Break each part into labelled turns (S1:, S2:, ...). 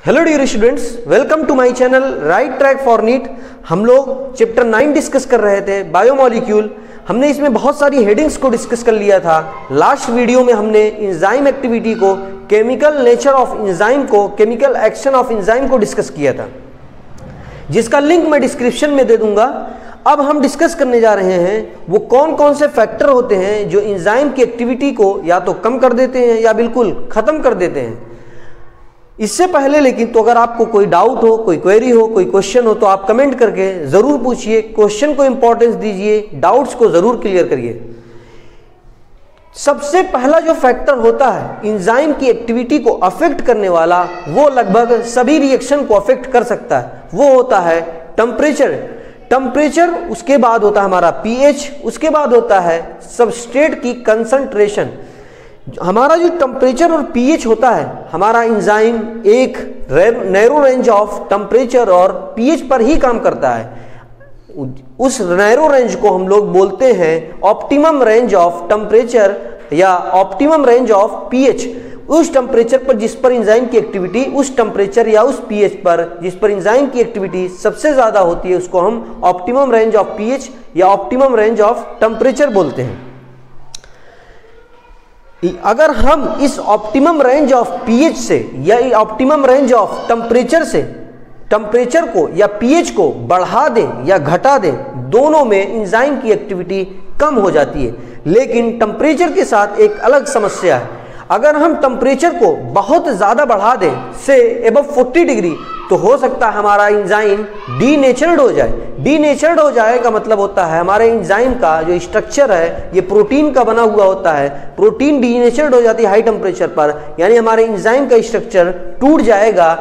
S1: Hello dear students, welcome to my channel right track for NEET. हम लोग chapter 9 discuss कर रहे थे, बायोमॉलिक्यूल। हमने इसमें बहुत सारी हेडिंग्स को डिस्कस कर लिया था। लास्ट वीडियो में हमने एंजाइम एक्टिविटी को, केमिकल नेचर ऑफ एंजाइम को, केमिकल एक्शन ऑफ एंजाइम को डिस्कस किया था, जिसका लिंक मैं डिस्क्रिप्शन में दे दूंगा। अब हम डिस्कस करने जा रहे हैं वो कौन कौन से फैक्टर होते हैं जो एंजाइम की एक्टिविटी को या तो कम कर देते हैं या बिल्कुल खत्म कर देते हैं। इससे पहले लेकिन तो अगर आपको कोई डाउट हो, कोई क्वेरी हो, कोई क्वेश्चन हो तो आप कमेंट करके जरूर पूछिए। क्वेश्चन को इंपॉर्टेंस दीजिए, डाउट्स को जरूर क्लियर करिए। सबसे पहला जो फैक्टर होता है एंजाइम की एक्टिविटी को अफेक्ट करने वाला, वो लगभग सभी रिएक्शन को अफेक्ट कर सकता है, वो होता है टेम्परेचर। उसके बाद होता है हमारा पीएच, उसके बाद होता है सबस्ट्रेट की कंसंट्रेशन। हमारा जो टेम्परेचर और पीएच होता है, हमारा एंजाइम एक नैरो रेंज ऑफ टेम्परेचर और पीएच पर ही काम करता है। उस नैरो रेंज को हम लोग बोलते हैं ऑप्टिमम रेंज ऑफ टेम्परेचर या ऑप्टिमम रेंज ऑफ पीएच। उस टेम्परेचर पर जिस पर एंजाइम की एक्टिविटी, उस टेम्परेचर या उस पीएच पर जिस पर एंजाइम की एक्टिविटी सबसे ज्यादा होती है, उसको हम ऑप्टिमम रेंज ऑफ पीएच या ऑप्टिमम रेंज ऑफ टेम्परेचर बोलते हैं। अगर हम इस ऑप्टिमम रेंज ऑफ पीएच से या ऑप्टिमम रेंज ऑफ टेम्परेचर से टेम्परेचर को या पीएच को बढ़ा दें या घटा दें, दोनों में एंजाइम की एक्टिविटी कम हो जाती है। लेकिन टेम्परेचर के साथ एक अलग समस्या है। अगर हम टेम्परेचर को बहुत ज़्यादा बढ़ा दें, से एबव 40 डिग्री, तो हो सकता है हमारा एंजाइम डीनेचर्ड हो जाए। डीनेचर्ड हो जाए का मतलब होता है हमारे एंजाइम का जो स्ट्रक्चर है ये प्रोटीन का बना हुआ होता है। प्रोटीन डीनेचर्ड हो जाती है हाई टेम्परेचर पर, यानी हमारे एंजाइम का स्ट्रक्चर टूट जाएगा।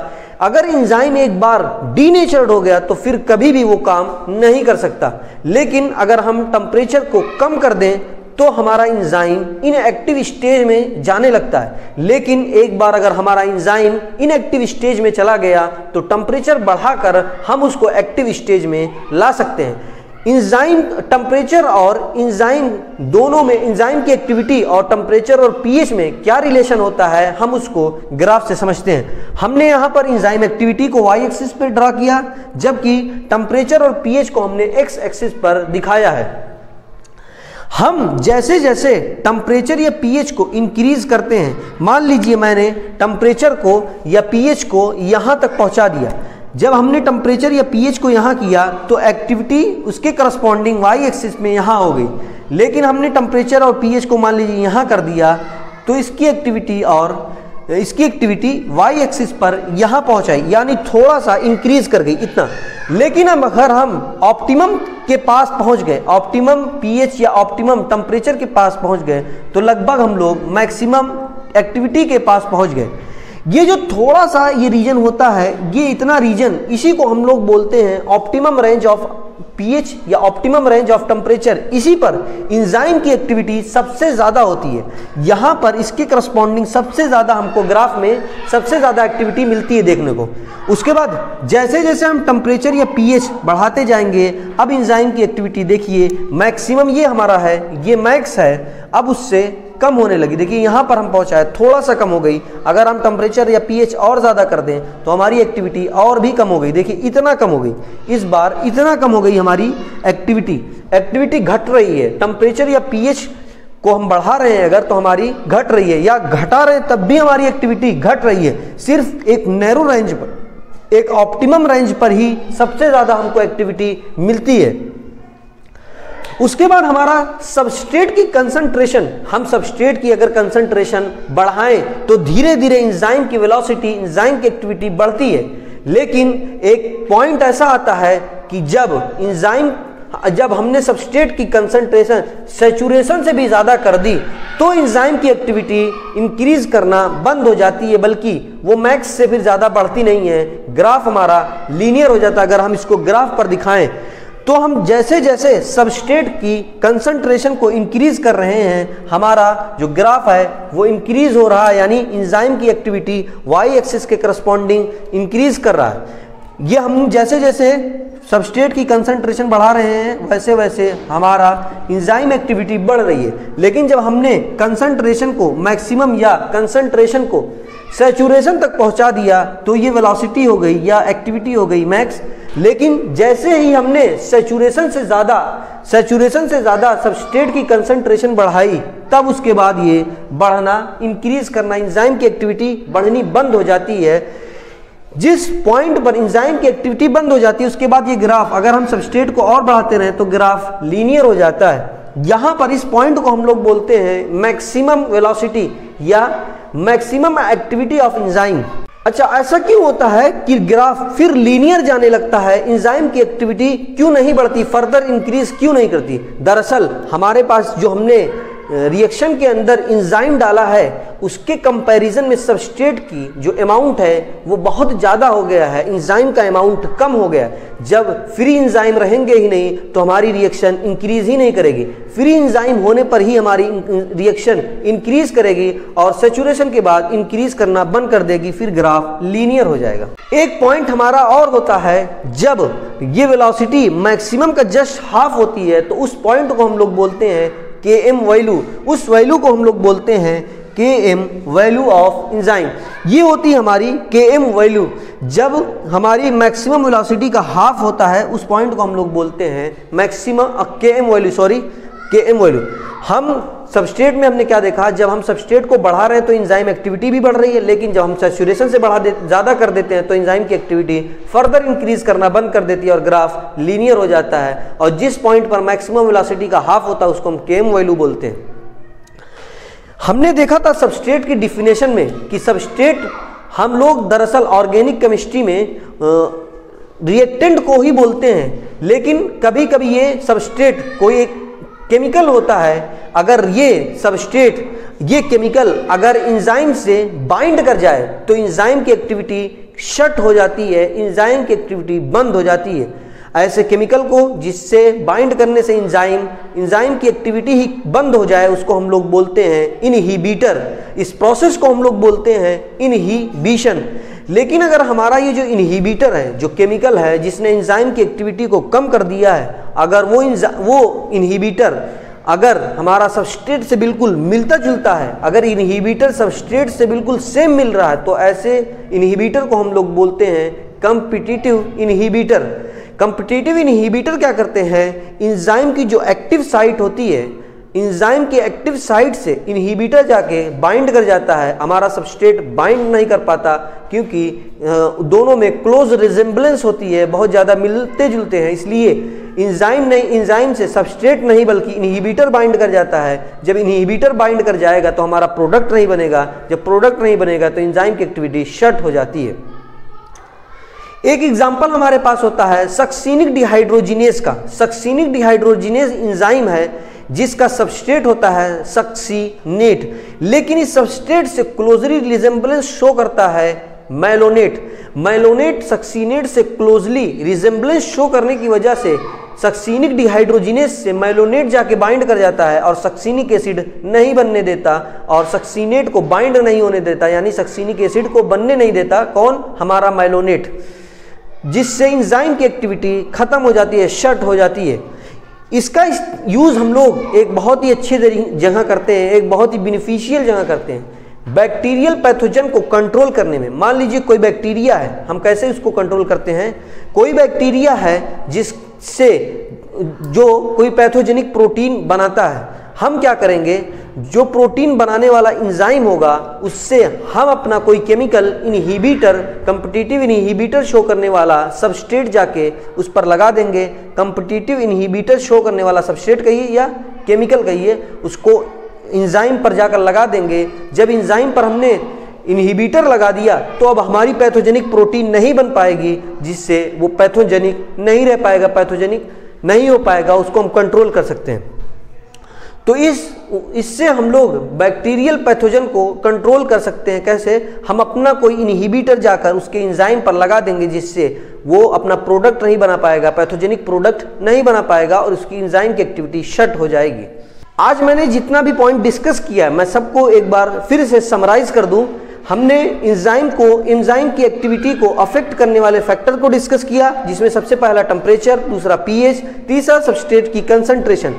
S1: अगर एंजाइम एक बार डीनेचर्ड हो गया तो फिर कभी भी वो काम नहीं कर सकता। लेकिन अगर हम टेम्परेचर को कम कर दें तो हमारा एंजाइम इनएक्टिव स्टेज में जाने लगता है। लेकिन एक बार अगर हमारा एंजाइम इनएक्टिव स्टेज में चला गया तो टेम्परेचर बढ़ाकर हम उसको एक्टिव स्टेज में ला सकते हैं। एंजाइम टेम्परेचर और एंजाइम दोनों में, एंजाइम की एक्टिविटी और टेम्परेचर और पीएच में क्या रिलेशन होता है, हम उसको ग्राफ से समझते हैं। हमने यहाँ पर एंजाइम एक्टिविटी को वाई एक्सिस पर ड्रा किया, जबकि टेम्परेचर और पीएच को हमने एक्स एक्सिस पर दिखाया है। हम जैसे जैसे टेम्परेचर या पीएच को इंक्रीज करते हैं, मान लीजिए मैंने टेम्परेचर को या पीएच को यहाँ तक पहुँचा दिया। जब हमने टेम्परेचर या पीएच को यहाँ किया तो एक्टिविटी उसके करस्पॉन्डिंग वाई एक्सिस में यहाँ हो गई। लेकिन हमने टेम्परेचर और पीएच को मान लीजिए यहाँ कर दिया तो इसकी एक्टिविटी वाई एक्सिस पर यहाँ पहुँचाई, यानी थोड़ा सा इंक्रीज कर गई, इतना। लेकिन अब अगर हम ऑप्टिमम के पास पहुँच गए, ऑप्टिमम पीएच या ऑप्टिमम टेम्परेचर के पास पहुँच गए, तो लगभग हम लोग मैक्सिमम एक्टिविटी के पास पहुँच गए। ये जो थोड़ा सा ये रीजन होता है, ये इतना रीजन, इसी को हम लोग बोलते हैं ऑप्टिमम रेंज ऑफ पीएच या ऑप्टिमम रेंज ऑफ टेम्परेचर। इसी पर एंजाइम की एक्टिविटी सबसे ज़्यादा होती है। यहाँ पर इसके करस्पॉन्डिंग सबसे ज़्यादा हमको ग्राफ में सबसे ज़्यादा एक्टिविटी मिलती है देखने को। उसके बाद जैसे जैसे हम टेम्परेचर या पीएच बढ़ाते जाएंगे, अब एंजाइम की एक्टिविटी देखिए, मैक्सिमम ये हमारा है, ये मैक्स है, अब उससे कम होने लगी। देखिए यहाँ पर हम पहुँचाए, थोड़ा सा कम हो गई। अगर हम टेम्परेचर या पीएच और ज़्यादा कर दें तो हमारी एक्टिविटी और भी कम हो गई। देखिए इतना कम हो गई, इस बार इतना कम हो गई हमारी एक्टिविटी घट रही है। टेम्परेचर या पीएच को हम बढ़ा रहे हैं अगर, तो हमारी घट रही है, या घटा रहे हैं तब भी हमारी एक्टिविटी घट रही है। सिर्फ एक नैरो रेंज पर, एक ऑप्टिमम रेंज पर ही सबसे ज़्यादा हमको एक्टिविटी मिलती है। उसके बाद हमारा सबस्ट्रेट की कंसंट्रेशन, हम सबस्ट्रेट की अगर कंसंट्रेशन बढ़ाएं तो धीरे धीरे एंजाइम की वेलोसिटी, एंजाइम की एक्टिविटी बढ़ती है। लेकिन एक पॉइंट ऐसा आता है कि जब हमने सबस्ट्रेट की कंसंट्रेशन सैचुरेशन से भी ज़्यादा कर दी तो एंजाइम की एक्टिविटी इंक्रीज करना बंद हो जाती है, बल्कि वो मैक्स से फिर ज़्यादा बढ़ती नहीं है। ग्राफ हमारा लीनियर हो जाता है। अगर हम इसको ग्राफ पर दिखाएं तो हम जैसे जैसे सबस्ट्रेट की कंसंट्रेशन को इंक्रीज कर रहे हैं, हमारा जो ग्राफ है वो इंक्रीज हो रहा है, यानी एंजाइम की एक्टिविटी वाई एक्सिस के करस्पॉन्डिंग इंक्रीज कर रहा है। ये हम जैसे जैसे सबस्ट्रेट की कंसंट्रेशन बढ़ा रहे हैं वैसे वैसे हमारा एंजाइम एक्टिविटी बढ़ रही है। लेकिन जब हमने कंसंट्रेशन को मैक्सिमम या कंसंट्रेशन को सैचुरेशन तक पहुंचा दिया तो ये वेलोसिटी हो गई या एक्टिविटी हो गई मैक्स। लेकिन जैसे ही हमने सैचुरेशन से ज़्यादा सबस्ट्रेट की कंसंट्रेशन बढ़ाई, तब उसके बाद ये बढ़ना, इंक्रीज करना, एंजाइम की एक्टिविटी बढ़नी बंद हो जाती है। जिस पॉइंट पर एंजाइम की एक्टिविटी बंद हो जाती है उसके बाद ये ग्राफ, अगर हम सबस्ट्रेट को और बढ़ाते रहें तो ग्राफ लीनियर हो जाता है। यहाँ पर इस पॉइंट को हम लोग बोलते हैं मैक्सिमम वेलोसिटी या मैक्सिमम एक्टिविटी ऑफ एंजाइम। अच्छा, ऐसा क्यों होता है कि ग्राफ फिर लीनियर जाने लगता है, एंजाइम की एक्टिविटी क्यों नहीं बढ़ती, फर्दर इंक्रीज क्यों नहीं करती? दरअसल हमारे पास जो हमने रिएक्शन के अंदर एंजाइम डाला है उसके कंपैरिजन में सबस्ट्रेट की जो अमाउंट है वो बहुत ज़्यादा हो गया है, एंजाइम का अमाउंट कम हो गया। जब फ्री एंजाइम रहेंगे ही नहीं तो हमारी रिएक्शन इंक्रीज ही नहीं करेगी। फ्री एंजाइम होने पर ही हमारी रिएक्शन इंक्रीज करेगी और सैचुरेशन के बाद इंक्रीज करना बंद कर देगी, फिर ग्राफ लीनियर हो जाएगा। एक पॉइंट हमारा और होता है, जब ये वेलोसिटी मैक्सिमम का जस्ट हाफ होती है तो उस पॉइंट को हम लोग बोलते हैं Km वैल्यू। उस वैल्यू को हम लोग बोलते हैं Km वैल्यू ऑफ एंजाइम। ये होती है हमारी Km वैल्यू। जब हमारी मैक्सिमम वेलोसिटी का हाफ होता है उस पॉइंट को हम लोग बोलते हैं मैक्सिमम Km वैल्यू। हम सबस्ट्रेट में हमने क्या देखा, जब हम सबस्ट्रेट को बढ़ा रहे हैं तो एंजाइम एक्टिविटी भी बढ़ रही है, लेकिन जब हम सैचुरेशन से ज़्यादा कर देते हैं तो एंजाइम की एक्टिविटी फर्दर इंक्रीज करना बंद कर देती है और ग्राफ लीनियर हो जाता है। और जिस पॉइंट पर मैक्सिमम वेलोसिटी का हाफ होता है उसको हम Km वैल्यू बोलते हैं। हमने देखा था सबस्ट्रेट की डिफिनेशन में कि सबस्ट्रेट हम लोग दरअसल ऑर्गेनिक केमिस्ट्री में रिएक्टेंट को ही बोलते हैं, लेकिन कभी कभी ये सबस्ट्रेट कोई एक केमिकल होता है, अगर ये सबस्ट्रेट ये केमिकल अगर एंजाइम से बाइंड कर जाए तो एंजाइम की एक्टिविटी शट हो जाती है, एंजाइम की एक्टिविटी बंद हो जाती है। ऐसे केमिकल को जिससे बाइंड करने से एंजाइम की एक्टिविटी ही बंद हो जाए उसको हम लोग बोलते हैं इनहिबिटर। इस प्रोसेस को हम लोग बोलते हैं इनहिबिशन। लेकिन अगर हमारा ये जो इनहिबिटर है, जो केमिकल है जिसने एंजाइम की एक्टिविटी को कम कर दिया है, अगर वो इनहिबिटर अगर हमारा सबस्ट्रेट से बिल्कुल मिलता जुलता है, अगर इनहिबिटर सबस्ट्रेट से बिल्कुल सेम मिल रहा है, तो ऐसे इनहिबिटर को हम लोग बोलते हैं कॉम्पिटिटिव इनहिबिटर। कॉम्पिटिटिव इनहिबिटर क्या करते हैं, एंजाइम की जो एक्टिव साइट होती है, एंजाइम के एक्टिव साइट से इनहिबिटर जाके बाइंड कर जाता है। हमारा सबस्ट्रेट बाइंड नहीं कर पाता क्योंकि दोनों में क्लोज रिजेम्बलेंस होती है, बहुत ज़्यादा मिलते जुलते हैं, इसलिए एंजाइम से सबस्ट्रेट नहीं बल्कि इनहिबिटर बाइंड कर जाता है। जब इनहिबिटर बाइंड कर जाएगा तो हमारा प्रोडक्ट नहीं बनेगा, जब प्रोडक्ट नहीं बनेगा तो एंजाइम की एक्टिविटी शट हो जाती है। एक एग्जाम्पल हमारे पास होता है सक्सिनिक डिहाइड्रोजिनेज का। सक्सिनिक डिहाइड्रोजिनेज एंजाइम है जिसका सबस्ट्रेट होता है सक्सीनेट, लेकिन इस सबस्ट्रेट से क्लोजली रिजेम्बलेंस शो करता है मैलोनेट। मैलोनेट सक्सीनेट से क्लोजली रिजेम्बलेंस शो करने की वजह से सक्सीनिक डिहाइड्रोजिनेज से मैलोनेट जाके बाइंड कर जाता है और सक्सीनिक एसिड नहीं बनने देता और सक्सीनेट को बाइंड नहीं होने देता, यानी सक्सीनिक एसिड को बनने नहीं देता। कौन? हमारा मैलोनेट, जिससे एंजाइम की एक्टिविटी खत्म हो जाती है, शट हो जाती है। इसका यूज़ हम लोग एक बहुत ही अच्छे जगह करते हैं, एक बहुत ही बेनिफिशियल जगह करते हैं, बैक्टीरियल पैथोजन को कंट्रोल करने में। मान लीजिए कोई बैक्टीरिया है, हम कैसे उसको कंट्रोल करते हैं? कोई बैक्टीरिया है जिससे जो कोई पैथोजेनिक प्रोटीन बनाता है, हम क्या करेंगे, जो प्रोटीन बनाने वाला एंजाइम होगा उससे हम अपना कोई chemical inhibitor, competitive inhibitor show करने वाला सबस्ट्रेट जाके उस पर लगा देंगे। कॉम्पिटिटिव इनहिबिटर शो करने वाला सबस्ट्रेट कहिए या केमिकल कहिए, उसको एंजाइम पर जाकर लगा देंगे। जब एंजाइम पर हमने इनहिबिटर लगा दिया तो अब हमारी पैथोजेनिक प्रोटीन नहीं बन पाएगी, जिससे वो पैथोजेनिक नहीं रह पाएगा, पैथोजेनिक नहीं हो पाएगा, उसको हम कंट्रोल कर सकते हैं। तो इससे हम लोग बैक्टीरियल पैथोजन को कंट्रोल कर सकते हैं। कैसे? हम अपना कोई इनहिबिटर जाकर उसके एंजाइम पर लगा देंगे, जिससे वो अपना प्रोडक्ट नहीं बना पाएगा, पैथोजेनिक प्रोडक्ट नहीं बना पाएगा और उसकी एंजाइम की एक्टिविटी शट हो जाएगी। आज मैंने जितना भी पॉइंट डिस्कस किया है मैं सबको एक बार फिर से समराइज कर दूं। हमने एंजाइम की एक्टिविटी को अफेक्ट करने वाले फैक्टर को डिस्कस किया, जिसमें सबसे पहला टेम्परेचर, दूसरा पीएच, तीसरा सबस्ट्रेट की कंसंट्रेशन।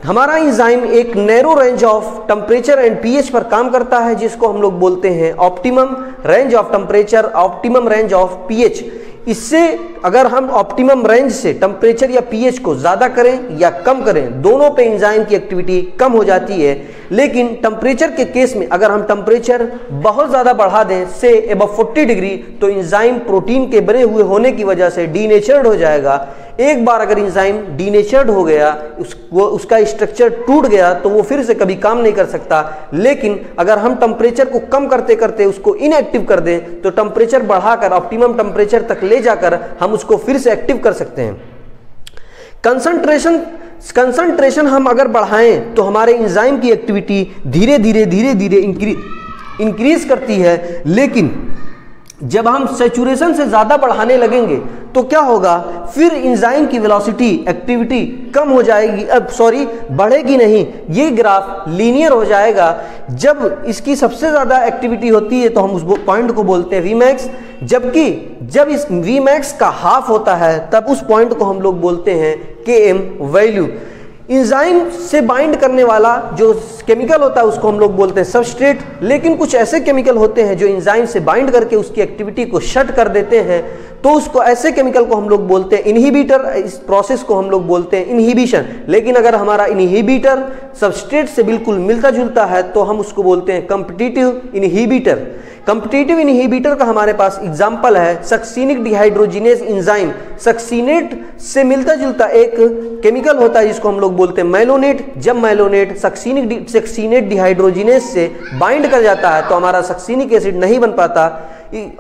S1: हमारा एंजाइम एक narrow range of temperature and pH पर काम करता है, जिसको हम लोग बोलते हैं optimum range of temperature, optimum range of pH. इससे अगर हम ऑप्टिमम रेंज से टेम्परेचर या पीएच को ज़्यादा करें या कम करें, दोनों पे एंजाइम की एक्टिविटी कम हो जाती है। लेकिन टेम्परेचर के केस में अगर हम टेम्परेचर बहुत ज़्यादा बढ़ा दें, से अबव 40 डिग्री, तो एंजाइम प्रोटीन के बने हुए होने की वजह से डीनेचर्ड हो जाएगा। एक बार अगर एंजाइम डीनेचर्ड हो गया, उसका स्ट्रक्चर टूट गया, तो वो फिर से कभी काम नहीं कर सकता। लेकिन अगर हम टेम्परेचर को कम करते करते उसको इनएक्टिव कर दें, तो टेम्परेचर बढ़ाकर ऑप्टिमम टेम्परेचर तक ले जाकर हम उसको फिर से एक्टिव कर सकते हैं। कंसंट्रेशन हम अगर बढ़ाएं तो हमारे एंजाइम की एक्टिविटी धीरे धीरे इंक्रीज करती है। लेकिन जब हम सैचुरेशन से ज़्यादा बढ़ाने लगेंगे तो क्या होगा, फिर एंजाइम की वेलोसिटी, एक्टिविटी कम हो जाएगी, बढ़ेगी नहीं। ये ग्राफ लीनियर हो जाएगा। जब इसकी सबसे ज़्यादा एक्टिविटी होती है तो हम उस पॉइंट को बोलते हैं Vmax, जबकि जब इस Vmax का हाफ होता है तब उस पॉइंट को हम लोग बोलते हैं Km वैल्यू। इंजाइम से बाइंड करने वाला जो केमिकल होता है उसको हम लोग बोलते हैं सबस्ट्रेट। लेकिन कुछ ऐसे केमिकल होते हैं जो इंजाइम से बाइंड करके उसकी एक्टिविटी को शट कर देते हैं, तो उसको ऐसे केमिकल को हम लोग बोलते हैं इनहिबिटर। इस प्रोसेस को हम लोग बोलते हैं इनहिबिशन। लेकिन अगर हमारा इनहिबिटर सबस्ट्रेट से बिल्कुल मिलता जुलता है तो हम उसको बोलते हैं कॉम्पिटिटिव इनहिबिटर। कॉम्पिटिटिव इनहिबिटर का हमारे पास एग्जाम्पल है सक्सिनिक डिहाइड्रोजिनेज एंजाइम। सक्सिनेट से मिलता जुलता एक केमिकल होता है जिसको हम लोग बोलते हैं मैलोनेट। जब मैलोनेट सक्सिनेट डिहाइड्रोजिनेज से बाइंड कर जाता है तो हमारा सक्सिनिक एसिड नहीं बन पाता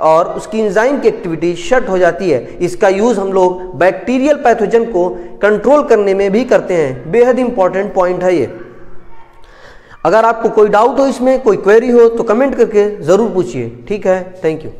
S1: और उसकी एंजाइम की एक्टिविटी शट हो जाती है। इसका यूज हम लोग बैक्टीरियल पैथोजन को कंट्रोल करने में भी करते हैं। बेहद इंपॉर्टेंट पॉइंट है ये। अगर आपको कोई डाउट हो, इसमें कोई क्वेरी हो, तो कमेंट करके ज़रूर पूछिए। ठीक है, थैंक यू।